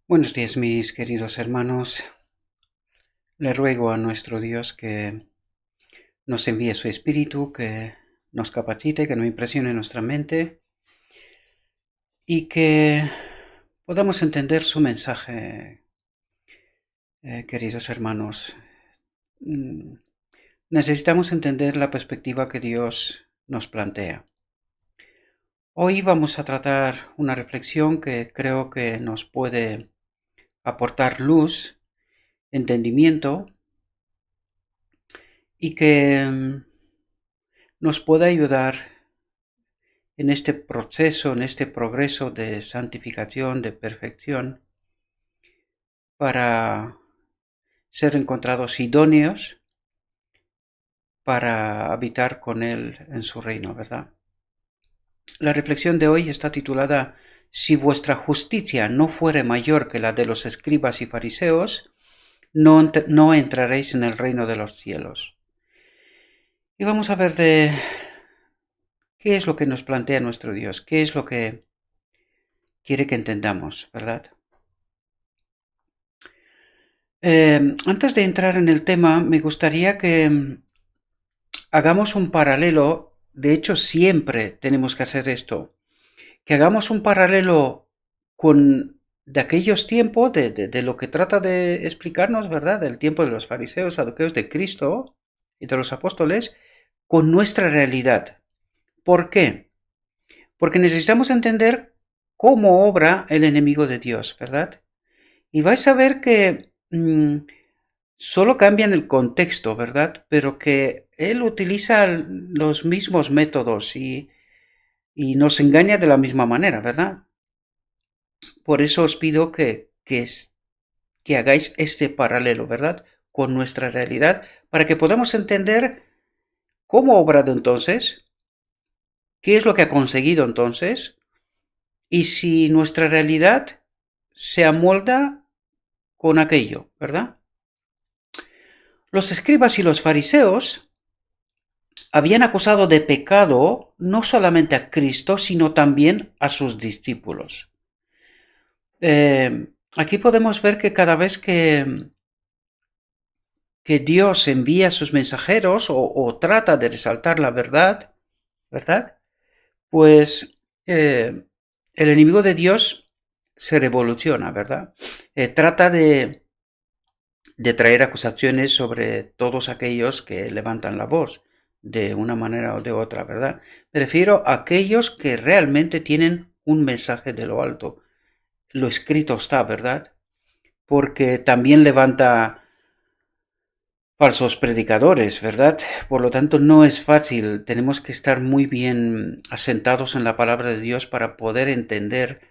Buenos días, mis queridos hermanos. Le ruego a nuestro Dios que nos envíe su Espíritu, que nos capacite, que nos impresione nuestra mente y que podamos entender su mensaje, queridos hermanos. Mm, Necesitamos entender la perspectiva que Dios nos plantea. Hoy vamos a tratar una reflexión que creo que nos puede aportar luz, entendimiento y que nos puede ayudar en este proceso, en este progreso de santificación, de perfección, para ser encontrados idóneos para habitar con Él en su reino, ¿verdad? La reflexión de hoy está titulada Si vuestra justicia no fuere mayor que la de los escribas y fariseos, no entraréis en el reino de los cielos. Y vamos a ver de qué es lo que nos plantea nuestro Dios, qué es lo que quiere que entendamos, ¿verdad? Antes de entrar en el tema, me gustaría que hagamos un paralelo. De hecho, siempre tenemos que hacer esto, que hagamos un paralelo con de aquellos tiempos, de lo que trata de explicarnos, ¿verdad? Del tiempo de los fariseos, saduceos, de Cristo y de los apóstoles, con nuestra realidad. ¿Por qué? Porque necesitamos entender cómo obra el enemigo de Dios, ¿verdad? Y vais a ver que solo cambian el contexto, ¿verdad? Pero que él utiliza los mismos métodos y nos engaña de la misma manera, ¿verdad? Por eso os pido que hagáis este paralelo, ¿verdad? Con nuestra realidad, para que podamos entender cómo ha obrado entonces, qué es lo que ha conseguido entonces, y si nuestra realidad se amolda con aquello, ¿verdad? Los escribas y los fariseos habían acusado de pecado no solamente a Cristo, sino también a sus discípulos. Aquí podemos ver que cada vez que Dios envía a sus mensajeros o trata de resaltar la verdad, ¿verdad? Pues el enemigo de Dios se revoluciona, ¿verdad? Trata de traer acusaciones sobre todos aquellos que levantan la voz de una manera o de otra, ¿verdad? Me refiero a aquellos que realmente tienen un mensaje de lo alto. Lo escrito está, ¿verdad? Porque también levanta falsos predicadores, ¿verdad? Por lo tanto, no es fácil. Tenemos que estar muy bien asentados en la palabra de Dios para poder entender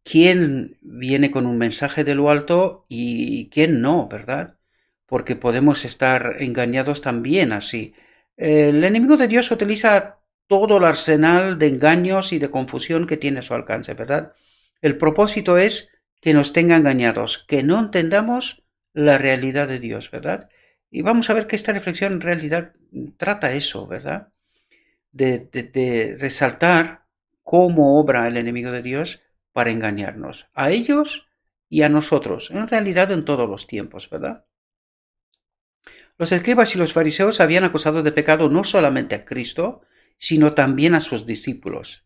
quién viene con un mensaje de lo alto y quién no, ¿verdad? Porque podemos estar engañados también así. El enemigo de Dios utiliza todo el arsenal de engaños y de confusión que tiene a su alcance, ¿verdad? El propósito es que nos tenga engañados, que no entendamos la realidad de Dios, ¿verdad? Y vamos a ver que esta reflexión en realidad trata eso, ¿verdad? De resaltar cómo obra el enemigo de Dios para engañarnos, a ellos y a nosotros, en realidad en todos los tiempos, ¿verdad? Los escribas y los fariseos habían acusado de pecado no solamente a Cristo, sino también a sus discípulos.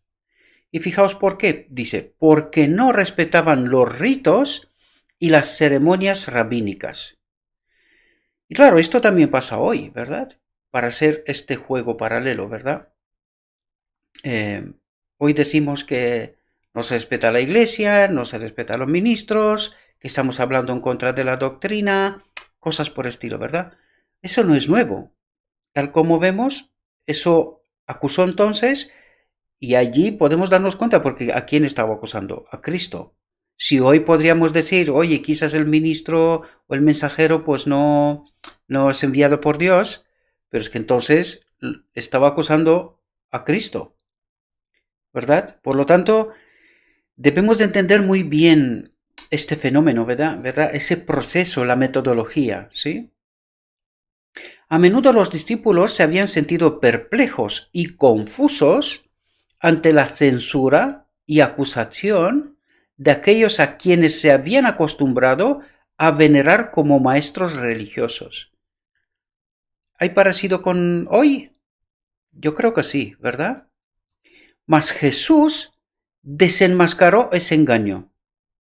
Y fijaos por qué, dice, porque no respetaban los ritos y las ceremonias rabínicas. Y claro, esto también pasa hoy, ¿verdad? Para hacer este juego paralelo, ¿verdad? Hoy decimos que no se respeta la iglesia, no se respeta a los ministros, que estamos hablando en contra de la doctrina, cosas por estilo, ¿verdad? Eso no es nuevo. Tal como vemos, eso acusó entonces y allí podemos darnos cuenta porque ¿a quién estaba acusando? A Cristo. Si hoy podríamos decir, oye, quizás el ministro o el mensajero pues no es enviado por Dios, pero es que entonces estaba acusando a Cristo, ¿verdad? Por lo tanto, debemos de entender muy bien este fenómeno, ¿verdad? Ese proceso, la metodología, ¿sí? A menudo los discípulos se habían sentido perplejos y confusos ante la censura y acusación de aquellos a quienes se habían acostumbrado a venerar como maestros religiosos. ¿Hay parecido con hoy? Yo creo que sí, ¿verdad? Mas Jesús desenmascaró ese engaño,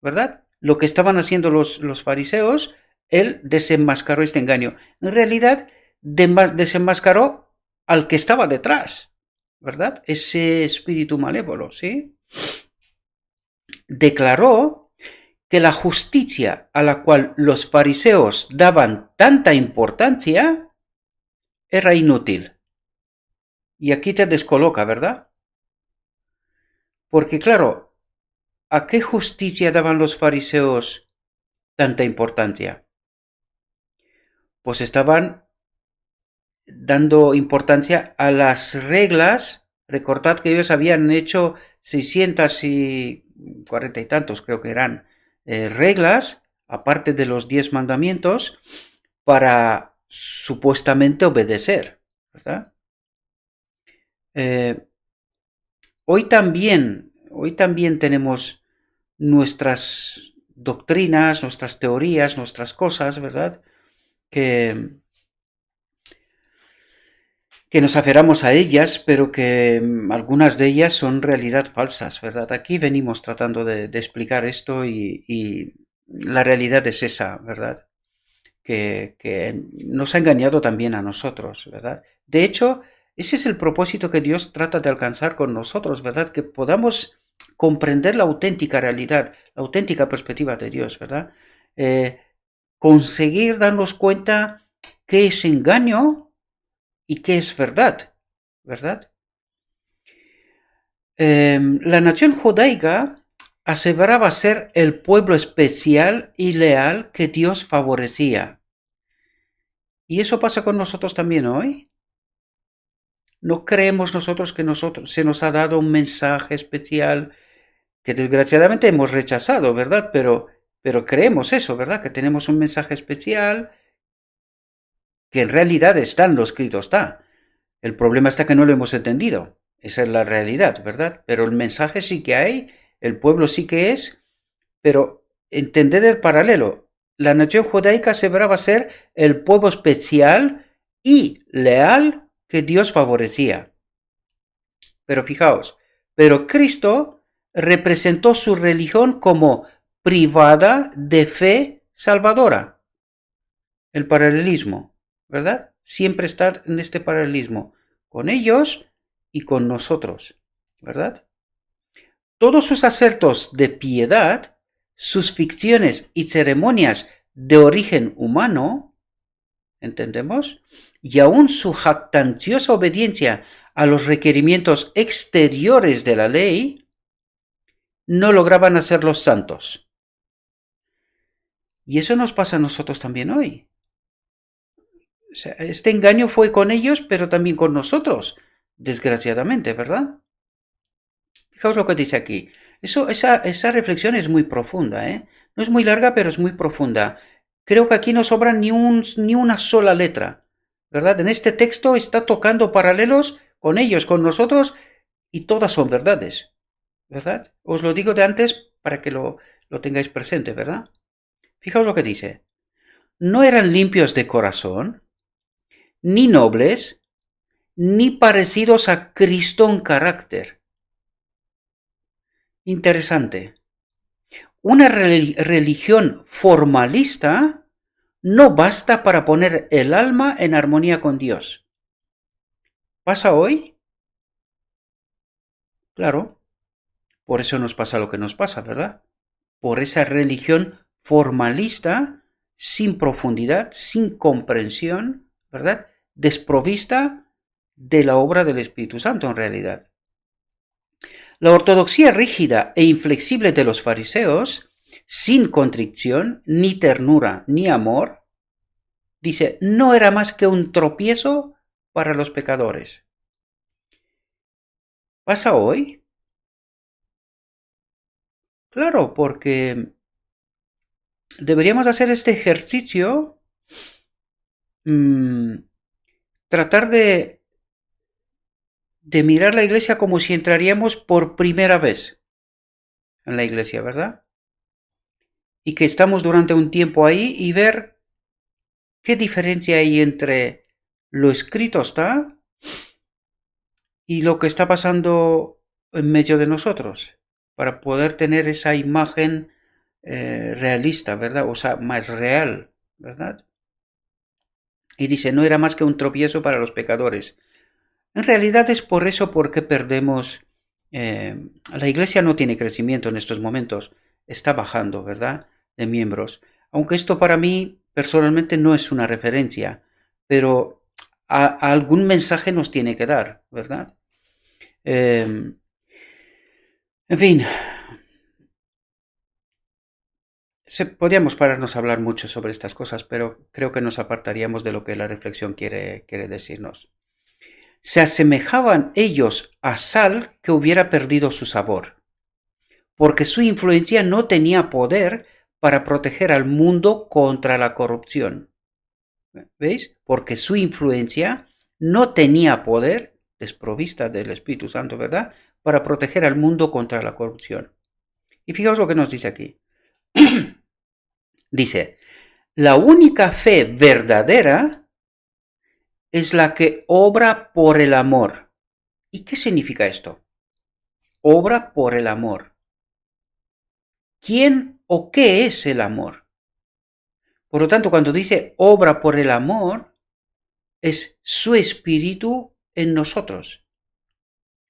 ¿verdad? Lo que estaban haciendo los fariseos, él desenmascaró este engaño. En realidad, desenmascaró al que estaba detrás, ¿verdad? Ese espíritu malévolo, ¿sí? Declaró que la justicia a la cual los fariseos daban tanta importancia era inútil. Y aquí te descoloca, ¿verdad? Porque claro, ¿a qué justicia daban los fariseos tanta importancia? Pues estaban dando importancia a las reglas. Recordad que ellos habían hecho 640 y tantos, creo que eran, reglas, aparte de los 10 mandamientos, para supuestamente obedecer, ¿verdad? Eh, hoy también tenemos nuestras doctrinas, nuestras teorías, nuestras cosas, ¿verdad? Que nos aferramos a ellas, pero que algunas de ellas son realidad falsas, ¿verdad? Aquí venimos tratando de explicar esto y la realidad es esa, ¿verdad? Que nos ha engañado también a nosotros, ¿verdad? De hecho, ese es el propósito que Dios trata de alcanzar con nosotros, ¿verdad? Que podamos comprender la auténtica realidad, la auténtica perspectiva de Dios, ¿verdad? Conseguir darnos cuenta qué es engaño y qué es verdad, ¿verdad? La nación judaica aseveraba ser el pueblo especial y leal que Dios favorecía. ¿Y eso pasa con nosotros también hoy? ¿No creemos nosotros que se nos ha dado un mensaje especial que desgraciadamente hemos rechazado, ¿verdad? Pero creemos eso, ¿verdad? Que tenemos un mensaje especial que en realidad está en lo escrito, está. El problema está que no lo hemos entendido. Esa es la realidad, ¿verdad? Pero el mensaje sí que hay, el pueblo sí que es, pero entended el paralelo. La nación judaica aseveraba ser el pueblo especial y leal que Dios favorecía. Pero fijaos, pero Cristo representó su religión como privada de fe salvadora. El paralelismo, ¿verdad? Siempre está en este paralelismo, con ellos y con nosotros, ¿verdad? Todos sus acertos de piedad, sus ficciones y ceremonias de origen humano, ¿entendemos? Y aún su jactanciosa obediencia a los requerimientos exteriores de la ley, no lograban hacerlos santos. Y eso nos pasa a nosotros también hoy. O sea, este engaño fue con ellos, pero también con nosotros, desgraciadamente, ¿verdad? Fijaos lo que dice aquí. Esa reflexión es muy profunda, ¿eh? No es muy larga, pero es muy profunda. Creo que aquí no sobra ni una sola letra, ¿verdad? En este texto está tocando paralelos con ellos, con nosotros, y todas son verdades, ¿verdad? Os lo digo de antes para que lo tengáis presente, ¿verdad? Fijaos lo que dice. No eran limpios de corazón, ni nobles, ni parecidos a Cristo en carácter. Interesante. Una religión formalista no basta para poner el alma en armonía con Dios. ¿Pasa hoy? Claro, por eso nos pasa lo que nos pasa, ¿verdad? Por esa religión formalista, sin profundidad, sin comprensión, ¿verdad? Desprovista de la obra del Espíritu Santo en realidad. La ortodoxia rígida e inflexible de los fariseos, sin contrición, ni ternura, ni amor, dice, no era más que un tropiezo para los pecadores. ¿Pasa hoy? Claro, porque deberíamos hacer este ejercicio, tratar de mirar la iglesia como si entraríamos por primera vez. en la iglesia, ¿verdad? Y que estamos durante un tiempo ahí y ver qué diferencia hay entre lo escrito está y lo que está pasando en medio de nosotros, para poder tener esa imagen realista, ¿verdad? O sea, más real, ¿verdad? Y dice, no era más que un tropiezo para los pecadores. En realidad es por eso porque perdemos. La iglesia no tiene crecimiento en estos momentos, está bajando, ¿verdad? De miembros. Aunque esto para mí personalmente no es una referencia, pero a algún mensaje nos tiene que dar, ¿verdad? En fin, podríamos pararnos a hablar mucho sobre estas cosas, pero creo que nos apartaríamos de lo que la reflexión quiere decirnos. Se asemejaban ellos a sal que hubiera perdido su sabor, porque su influencia no tenía poder para proteger al mundo contra la corrupción. ¿Veis? Porque su influencia no tenía poder, desprovista del Espíritu Santo, ¿verdad?, para proteger al mundo contra la corrupción. Y fijaos lo que nos dice aquí. Dice, la única fe verdadera es la que obra por el amor. ¿Y qué significa esto? Obra por el amor. ¿Quién o qué es el amor? Por lo tanto, cuando dice obra por el amor, es su espíritu en nosotros,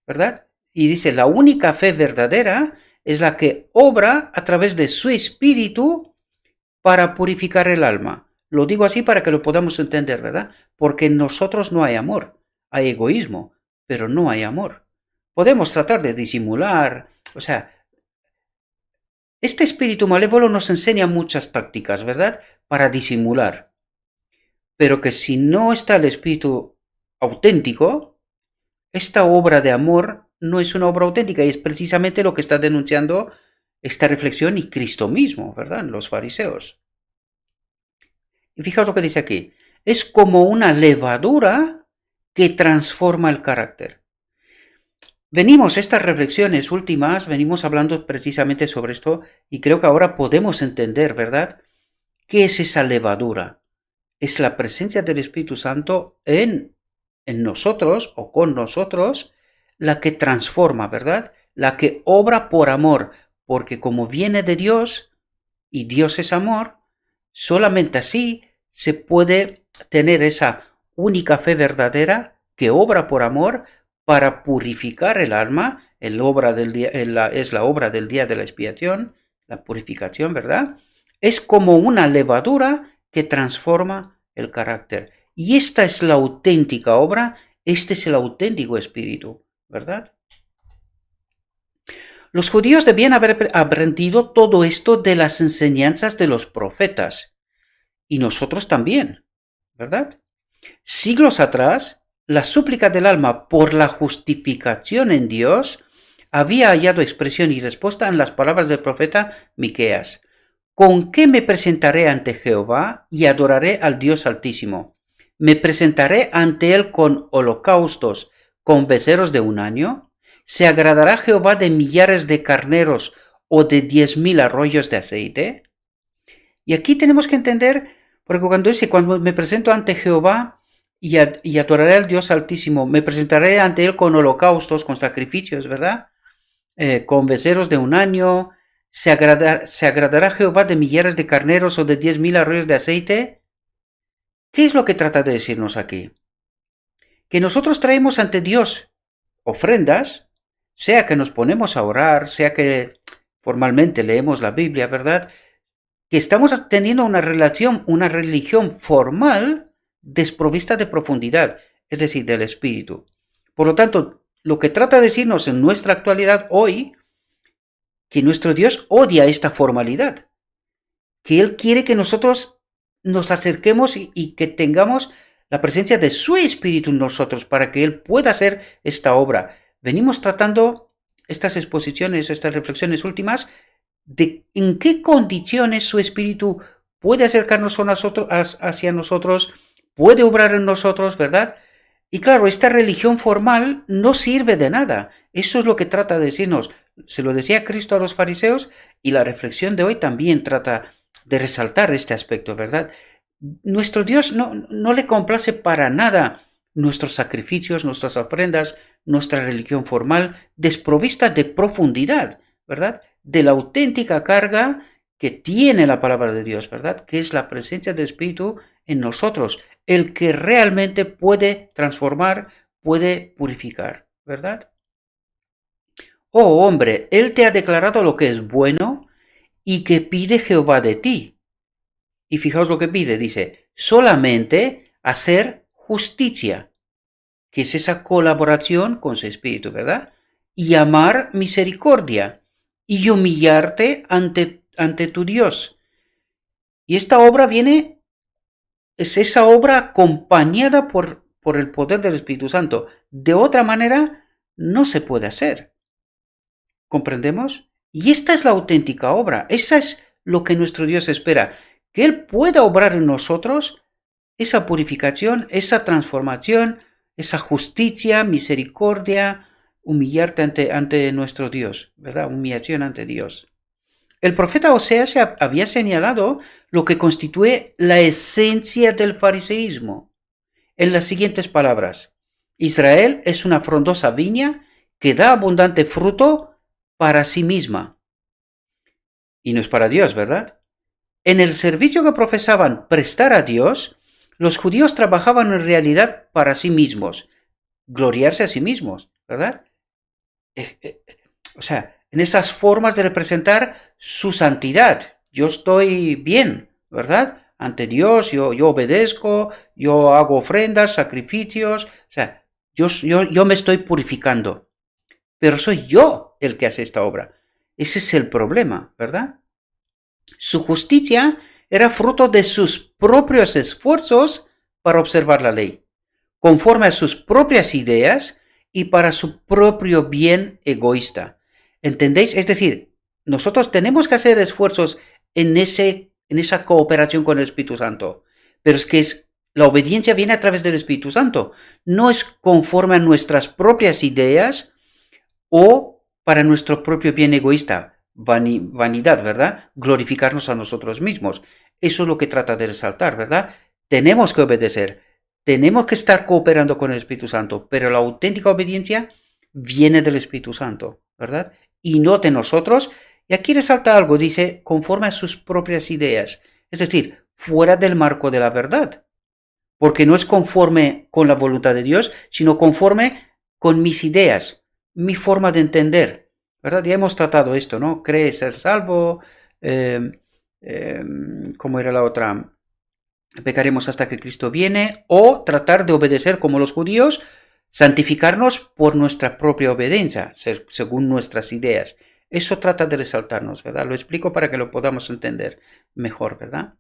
¿verdad? Y dice, la única fe verdadera es la que obra a través de su espíritu para purificar el alma. Lo digo así para que lo podamos entender, ¿verdad? Porque en nosotros no hay amor, hay egoísmo, pero no hay amor. Podemos tratar de disimular, o sea, este espíritu malévolo nos enseña muchas tácticas, ¿verdad?, para disimular. Pero que si no está el espíritu auténtico, esta obra de amor no es una obra auténtica y es precisamente lo que está denunciando esta reflexión y Cristo mismo, ¿verdad?, los fariseos. Y fijaos lo que dice aquí. Es como una levadura que transforma el carácter. Estas reflexiones últimas, venimos hablando precisamente sobre esto y creo que ahora podemos entender, ¿verdad?, qué es esa levadura. Es la presencia del Espíritu Santo en nosotros o con nosotros, la que transforma, ¿verdad?, la que obra por amor, porque como viene de Dios y Dios es amor, solamente así se puede tener esa única fe verdadera que obra por amor para purificar el alma. Es la obra del día de la expiación, la purificación, ¿verdad? Es como una levadura que transforma el carácter. Y esta es la auténtica obra, este es el auténtico espíritu, ¿verdad? Los judíos debían haber aprendido todo esto de las enseñanzas de los profetas. Y nosotros también, ¿verdad? Siglos atrás, la súplica del alma por la justificación en Dios había hallado expresión y respuesta en las palabras del profeta Miqueas. ¿Con qué me presentaré ante Jehová y adoraré al Dios Altísimo? ¿Me presentaré ante él con holocaustos, con becerros de un año? ¿Se agradará Jehová de millares de carneros o de 10,000 arroyos de aceite? Y aquí tenemos que entender, porque cuando dice, cuando me presento ante Jehová y adoraré al Dios Altísimo, me presentaré ante él con holocaustos, con sacrificios, ¿verdad? Con becerros de un año. ¿Se agradará Jehová de millares de carneros o de 10,000 arroyos de aceite? ¿Qué es lo que trata de decirnos aquí? Que nosotros traemos ante Dios ofrendas, sea que nos ponemos a orar, sea que formalmente leemos la Biblia, ¿verdad?, que estamos teniendo una religión formal desprovista de profundidad, es decir, del espíritu. Por lo tanto, lo que trata de decirnos en nuestra actualidad hoy, que nuestro Dios odia esta formalidad, que Él quiere que nosotros nos acerquemos y que tengamos la presencia de su espíritu en nosotros para que Él pueda hacer esta obra. Venimos tratando estas exposiciones, estas reflexiones últimas, de en qué condiciones su espíritu puede acercarnos hacia nosotros, puede obrar en nosotros, ¿verdad? Y claro, esta religión formal no sirve de nada. Eso es lo que trata de decirnos. Se lo decía Cristo a los fariseos y la reflexión de hoy también trata de resaltar este aspecto, ¿verdad? Nuestro Dios no le complace para nada nuestros sacrificios, nuestras ofrendas, nuestra religión formal, desprovista de profundidad, ¿verdad? De la auténtica carga que tiene la palabra de Dios, ¿verdad? Que es la presencia del Espíritu en nosotros, el que realmente puede transformar, puede purificar, ¿verdad? Oh hombre, Él te ha declarado lo que es bueno y que pide Jehová de ti. Y fijaos lo que pide, dice, solamente hacer justicia, que es esa colaboración con su Espíritu, ¿verdad? Y amar misericordia y humillarte ante tu Dios. Y esta obra es esa obra acompañada por el poder del Espíritu Santo. De otra manera, no se puede hacer. ¿Comprendemos? Y esta es la auténtica obra. Esa es lo que nuestro Dios espera. Que Él pueda obrar en nosotros esa purificación, esa transformación, esa justicia, misericordia, humillarte ante nuestro Dios, ¿verdad? Humillación ante Dios. El profeta Oseas había señalado lo que constituye la esencia del fariseísmo en las siguientes palabras. Israel es una frondosa viña que da abundante fruto para sí misma. Y no es para Dios, ¿verdad? En el servicio que profesaban prestar a Dios, los judíos trabajaban en realidad para sí mismos, gloriarse a sí mismos, ¿verdad? O sea, en esas formas de representar su santidad. Yo estoy bien, ¿verdad? Ante Dios, yo obedezco, yo hago ofrendas, sacrificios, o sea, yo me estoy purificando. Pero soy yo el que hace esta obra. Ese es el problema, ¿verdad? Su justicia era fruto de sus propios esfuerzos para observar la ley, conforme a sus propias ideas y para su propio bien egoísta. ¿Entendéis? Es decir, nosotros tenemos que hacer esfuerzos en esa cooperación con el Espíritu Santo, pero es que la obediencia viene a través del Espíritu Santo, no es conforme a nuestras propias ideas o para nuestro propio bien egoísta, vanidad, ¿verdad? Glorificarnos a nosotros mismos. Eso es lo que trata de resaltar, ¿verdad? Tenemos que obedecer, tenemos que estar cooperando con el Espíritu Santo, pero la auténtica obediencia viene del Espíritu Santo, ¿verdad? Y no de nosotros. Y aquí resalta algo, dice, conforme a sus propias ideas, es decir, fuera del marco de la verdad, porque no es conforme con la voluntad de Dios, sino conforme con mis ideas, mi forma de entender, ¿verdad? Ya hemos tratado esto, ¿no? Cree ser salvo, ¿cómo era la otra? Pecaremos hasta que Cristo viene, o tratar de obedecer como los judíos, santificarnos por nuestra propia obediencia, según nuestras ideas. Eso trata de resaltarnos, ¿verdad? Lo explico para que lo podamos entender mejor, ¿verdad?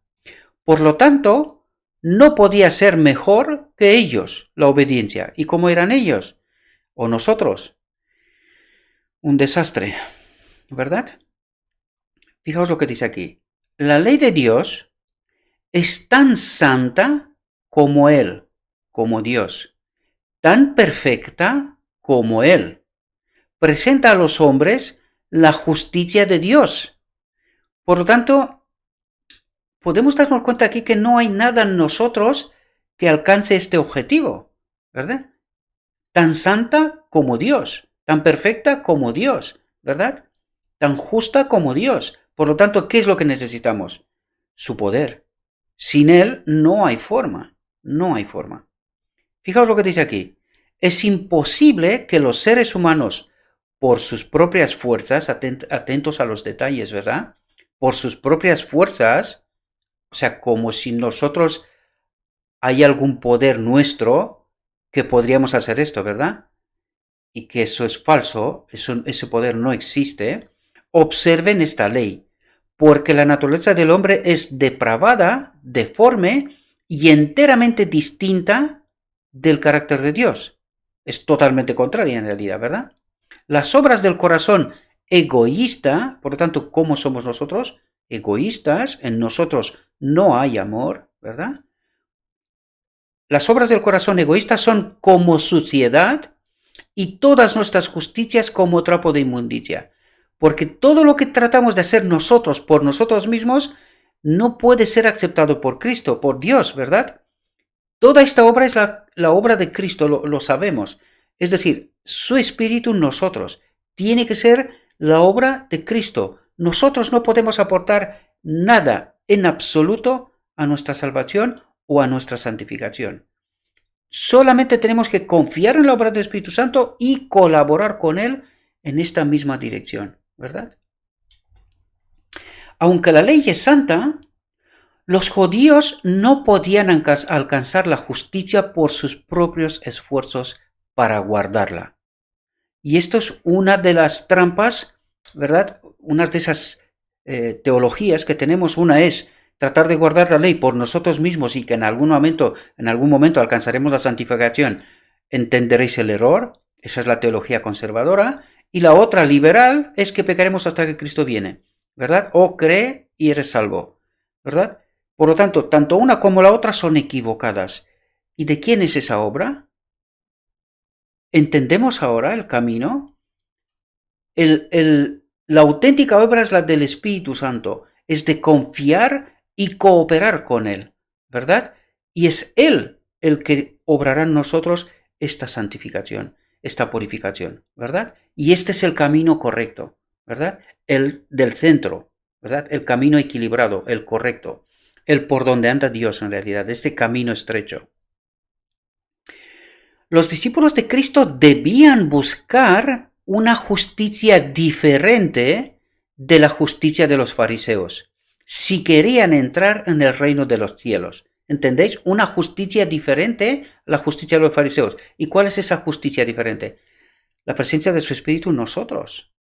Por lo tanto, no podía ser mejor que ellos la obediencia. ¿Y cómo eran ellos? ¿O nosotros? Un desastre, ¿verdad? Fijaos lo que dice aquí. La ley de Dios es tan santa como Él, como Dios, tan perfecta como Él. Presenta a los hombres la justicia de Dios. Por lo tanto, podemos darnos cuenta aquí que no hay nada en nosotros que alcance este objetivo, ¿verdad? Tan santa como Dios, tan perfecta como Dios, ¿verdad? Tan justa como Dios. Por lo tanto, ¿qué es lo que necesitamos? Su poder. Sin Él no hay forma, no hay forma. Fijaos lo que dice aquí. Es imposible que los seres humanos, por sus propias fuerzas, atentos a los detalles, ¿verdad? Por sus propias fuerzas, o sea, como si nosotros hay algún poder nuestro que podríamos hacer esto, ¿verdad? Y que eso es falso, ese poder no existe. Observen esta ley, porque la naturaleza del hombre es depravada, deforme y enteramente distinta del carácter de Dios. Es totalmente contraria en realidad, ¿verdad? Las obras del corazón egoísta, por lo tanto, ¿cómo somos nosotros? Egoístas, en nosotros no hay amor, ¿verdad? las obras del corazón egoísta son como suciedad y todas nuestras justicias como trapo de inmundicia. Porque todo lo que tratamos de hacer nosotros por nosotros mismos no puede ser aceptado por Cristo, por Dios, ¿verdad? Toda esta obra es la obra de Cristo, lo sabemos. Es decir, su espíritu en nosotros. Tiene que ser la obra de Cristo. Nosotros no podemos aportar nada en absoluto a nuestra salvación o a nuestra santificación. Solamente tenemos que confiar en la obra del Espíritu Santo y colaborar con Él en esta misma dirección, ¿verdad? Aunque la ley es santa, los judíos no podían alcanzar la justicia por sus propios esfuerzos para guardarla. Y esto es una de las trampas, ¿verdad? Una de esas teologías que tenemos. Una es tratar de guardar la ley por nosotros mismos y que en algún momento alcanzaremos la santificación. Entenderéis el error. Esa es la teología conservadora. Y la otra, liberal, es que pecaremos hasta que Cristo viene, ¿verdad? O cree y eres salvo, ¿verdad? Por lo tanto, tanto una como la otra son equivocadas. ¿Y de quién es esa obra? ¿Entendemos ahora el camino? La auténtica obra es la del Espíritu Santo. Es de confiar y cooperar con Él, ¿verdad? Y es Él el que obrará en nosotros esta santificación, esta purificación, ¿verdad? Y este es el camino correcto, ¿verdad? El del centro, ¿verdad? El camino equilibrado, el correcto. El por donde anda Dios en realidad, este camino estrecho. Los discípulos de Cristo debían buscar una justicia diferente de la justicia de los fariseos, si querían entrar en el reino de los cielos. ¿Entendéis? Una justicia diferente a la justicia de los fariseos. ¿Y cuál es esa justicia diferente? La presencia de su Espíritu en nosotros.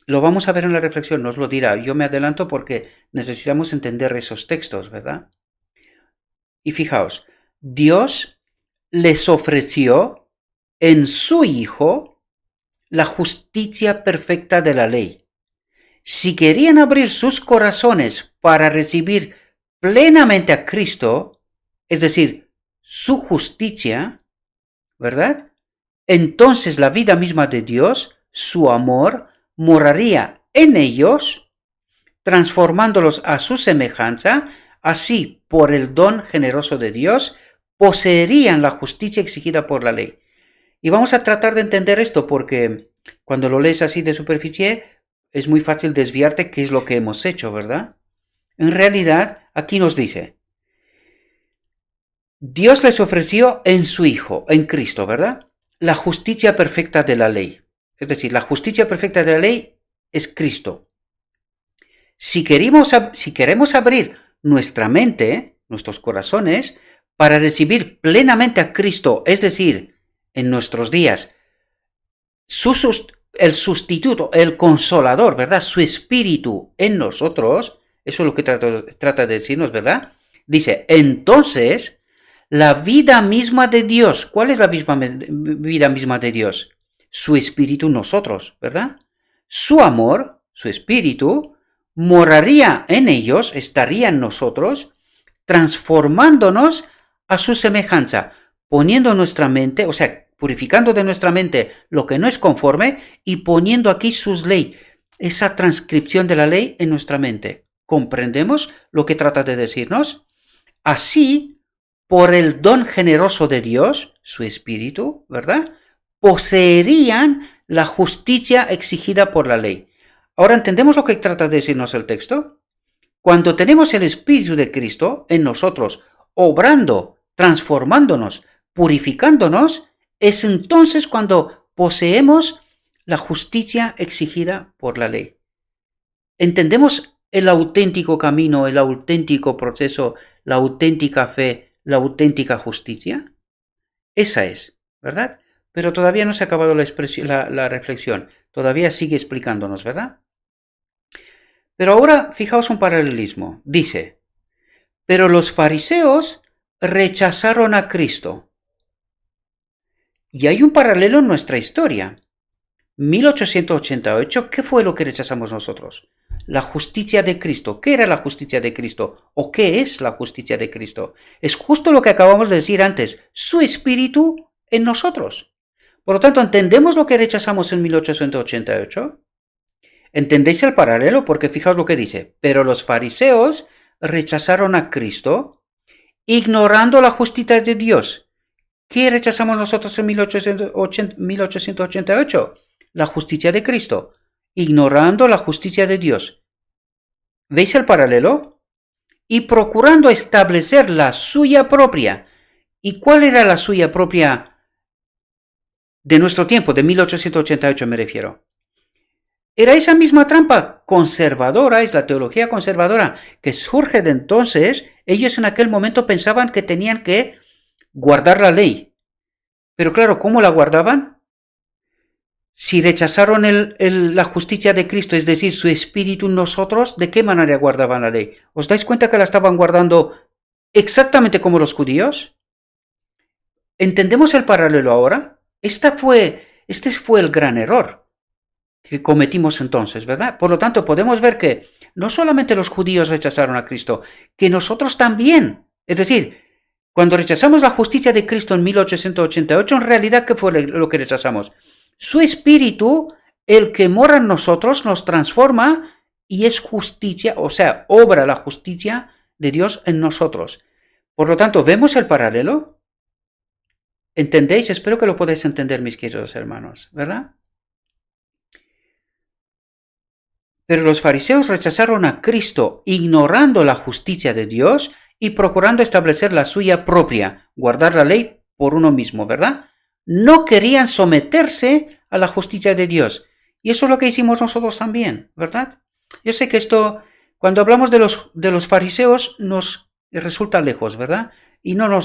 Lo vamos a ver en la reflexión, nos lo dirá. Yo me adelanto porque necesitamos entender esos textos, ¿verdad? Y fijaos, Dios les ofreció en su Hijo la justicia perfecta de la ley. Si querían abrir sus corazones para recibir plenamente a Cristo, es decir, su justicia, ¿verdad? Entonces la vida misma de Dios, su amor, moraría en ellos, transformándolos a su semejanza. Así, por el don generoso de Dios, poseerían la justicia exigida por la ley. Y vamos a tratar de entender esto porque cuando lo lees así de superficie, es muy fácil desviarte qué es lo que hemos hecho, ¿verdad? En realidad, aquí nos dice, Dios les ofreció en su Hijo, en Cristo, ¿verdad? La justicia perfecta de la ley. Es decir, la justicia perfecta de la ley es Cristo. Si queremos abrir nuestra mente, nuestros corazones, para recibir plenamente a Cristo, es decir, en nuestros días, el sustituto, el consolador, ¿verdad? Su espíritu en nosotros, eso es lo que trata de decirnos, ¿verdad? Dice, entonces, la vida misma de Dios, ¿cuál es la vida misma de Dios? Su espíritu en nosotros, ¿verdad? Su amor, su espíritu, moraría en ellos, estaría en nosotros, transformándonos a su semejanza, poniendo nuestra mente, o sea, purificando de nuestra mente lo que no es conforme y poniendo aquí sus leyes, esa transcripción de la ley en nuestra mente. ¿Comprendemos lo que trata de decirnos? Así, por el don generoso de Dios, su espíritu, ¿verdad? Poseerían la justicia exigida por la ley. Ahora, ¿entendemos lo que trata de decirnos el texto? Cuando tenemos el Espíritu de Cristo en nosotros, obrando, transformándonos, purificándonos, es entonces cuando poseemos la justicia exigida por la ley. ¿Entendemos el auténtico camino, el auténtico proceso, la auténtica fe, la auténtica justicia? Esa es, ¿verdad? Pero todavía no se ha acabado la reflexión. Todavía sigue explicándonos, ¿verdad? Pero ahora fijaos un paralelismo. Dice, pero los fariseos rechazaron a Cristo. Y hay un paralelo en nuestra historia. 1888, ¿qué fue lo que rechazamos nosotros? la justicia de Cristo. ¿Qué era la justicia de Cristo? ¿O qué es la justicia de Cristo? Es justo lo que acabamos de decir antes, su espíritu en nosotros. Por lo tanto, ¿entendemos lo que rechazamos en 1888? ¿Entendéis el paralelo? Porque fijaos lo que dice. Pero los fariseos rechazaron a Cristo, ignorando la justicia de Dios. ¿Qué rechazamos nosotros en 1888? La justicia de Cristo, ignorando la justicia de Dios. ¿Veis el paralelo? Y procurando establecer la suya propia. ¿Y cuál era la suya propia de nuestro tiempo, de 1888 me refiero? Era esa misma trampa conservadora, es la teología conservadora que surge de entonces. Ellos en aquel momento pensaban que tenían que guardar la ley. Pero claro, ¿cómo la guardaban? Si rechazaron la justicia de Cristo, es decir, su espíritu en nosotros, ¿de qué manera guardaban la ley? ¿Os dais cuenta que la estaban guardando exactamente como los judíos? ¿Entendemos el paralelo ahora? Este fue el gran error que cometimos entonces, ¿verdad? Por lo tanto, podemos ver que no solamente los judíos rechazaron a Cristo, que nosotros también. Es decir, cuando rechazamos la justicia de Cristo en 1888, en realidad, ¿qué fue lo que rechazamos? Su espíritu, el que mora en nosotros, nos transforma y es justicia, o sea, obra la justicia de Dios en nosotros. Por lo tanto, ¿vemos el paralelo? ¿Entendéis? Espero que lo podáis entender, mis queridos hermanos, ¿verdad? Pero los fariseos rechazaron a Cristo, ignorando la justicia de Dios y procurando establecer la suya propia, guardar la ley por uno mismo, ¿verdad? No querían someterse a la justicia de Dios. Y eso es lo que hicimos nosotros también, ¿verdad? Yo sé que esto, cuando hablamos de los fariseos, nos resulta lejos, ¿verdad? Y no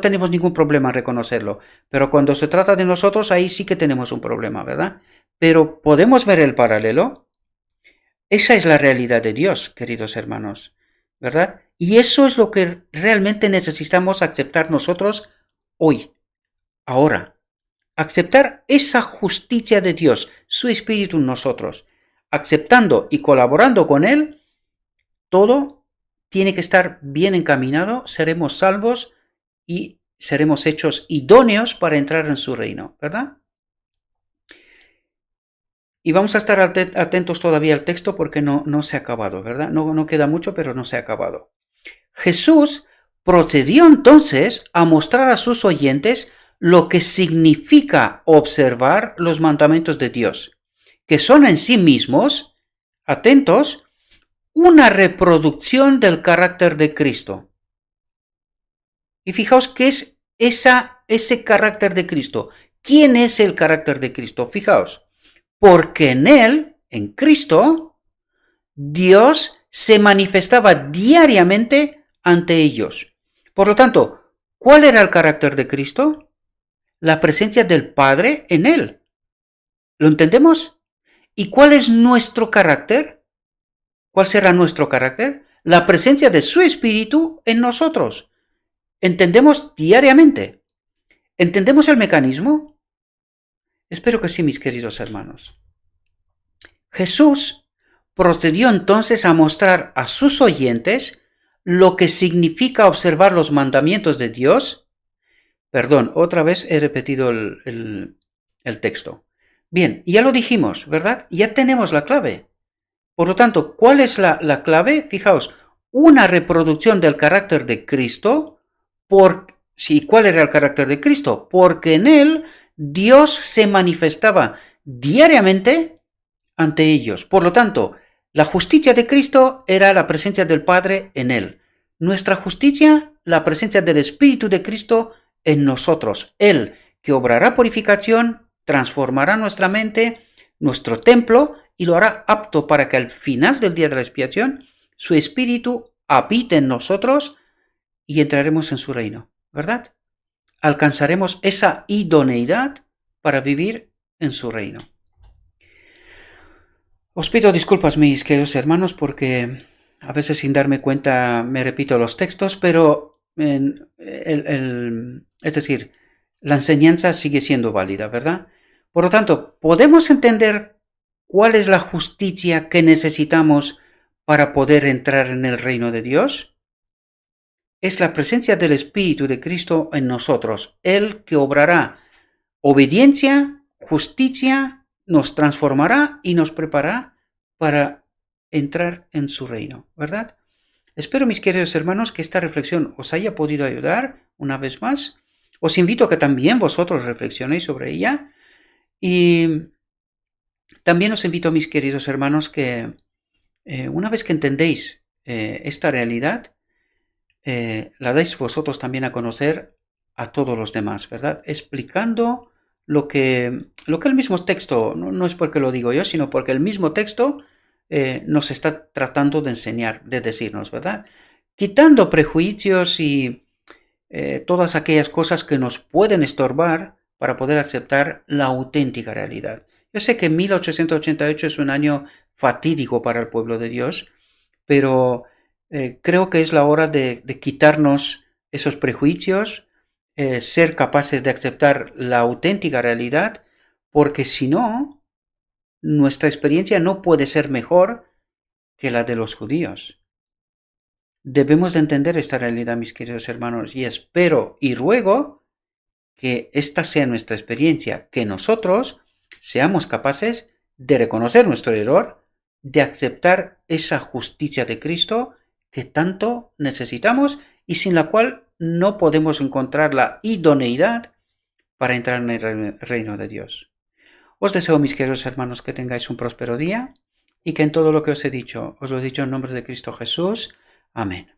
tenemos ningún problema en reconocerlo. Pero cuando se trata de nosotros, ahí sí que tenemos un problema, ¿verdad? Pero podemos ver el paralelo. Esa es la realidad de Dios, queridos hermanos, ¿verdad? Y eso es lo que realmente necesitamos aceptar nosotros hoy, ahora. Aceptar esa justicia de Dios, su espíritu en nosotros. Aceptando y colaborando con Él, todo tiene que estar bien encaminado, seremos salvos y seremos hechos idóneos para entrar en su reino, ¿verdad? Y vamos a estar atentos todavía al texto porque no se ha acabado, ¿verdad? No queda mucho, pero no se ha acabado. Jesús procedió entonces a mostrar a sus oyentes lo que significa observar los mandamientos de Dios, que son en sí mismos, atentos, una reproducción del carácter de Cristo. Y fijaos qué es ese carácter de Cristo. ¿Quién es el carácter de Cristo? Fijaos. Porque en Él, en Cristo, Dios se manifestaba diariamente ante ellos. Por lo tanto, ¿cuál era el carácter de Cristo? La presencia del Padre en Él. ¿Lo entendemos? ¿Y cuál es nuestro carácter? ¿Cuál será nuestro carácter? La presencia de su Espíritu en nosotros. ¿Entendemos diariamente? ¿Entendemos el mecanismo? Espero que sí, mis queridos hermanos. Jesús procedió entonces a mostrar a sus oyentes lo que significa observar los mandamientos de Dios. Perdón, otra vez he repetido el texto. Bien, ya lo dijimos, ¿verdad? Ya tenemos la clave. Por lo tanto, ¿cuál es la clave? Fijaos, una reproducción del carácter de Cristo. ¿Cuál era el carácter de Cristo? Porque en Él Dios se manifestaba diariamente ante ellos. Por lo tanto, la justicia de Cristo era la presencia del Padre en Él. Nuestra justicia, la presencia del Espíritu de Cristo en nosotros. Él que obrará purificación, transformará nuestra mente, nuestro templo, y lo hará apto para que al final del día de la expiación su Espíritu habite en nosotros y entraremos en su reino, ¿verdad? Alcanzaremos esa idoneidad para vivir en su reino. Os pido disculpas, mis queridos hermanos, porque a veces sin darme cuenta me repito los textos, pero es decir, la enseñanza sigue siendo válida, ¿verdad? Por lo tanto, podemos entender ¿Cuál es la justicia que necesitamos para poder entrar en el reino de Dios? Es la presencia del Espíritu de Cristo en nosotros, el que obrará obediencia, justicia, nos transformará y nos preparará para entrar en su reino, ¿verdad? Espero, mis queridos hermanos, que esta reflexión os haya podido ayudar una vez más. Os invito a que también vosotros reflexionéis sobre ella. Y también os invito, mis queridos hermanos, que una vez que entendéis esta realidad, la dais vosotros también a conocer a todos los demás, ¿verdad? Explicando lo que el mismo texto, no es porque lo digo yo, sino porque el mismo texto nos está tratando de enseñar, de decirnos, ¿verdad? Quitando prejuicios y todas aquellas cosas que nos pueden estorbar para poder aceptar la auténtica realidad. Yo sé que 1888 es un año fatídico para el pueblo de Dios, pero creo que es la hora de quitarnos esos prejuicios, ser capaces de aceptar la auténtica realidad, porque si no, nuestra experiencia no puede ser mejor que la de los judíos. Debemos de entender esta realidad, mis queridos hermanos, y espero y ruego que esta sea nuestra experiencia, que nosotros seamos capaces de reconocer nuestro error, de aceptar esa justicia de Cristo que tanto necesitamos y sin la cual no podemos encontrar la idoneidad para entrar en el reino de Dios. Os deseo, mis queridos hermanos, que tengáis un próspero día y que en todo lo que os he dicho, os lo he dicho en nombre de Cristo Jesús. Amén.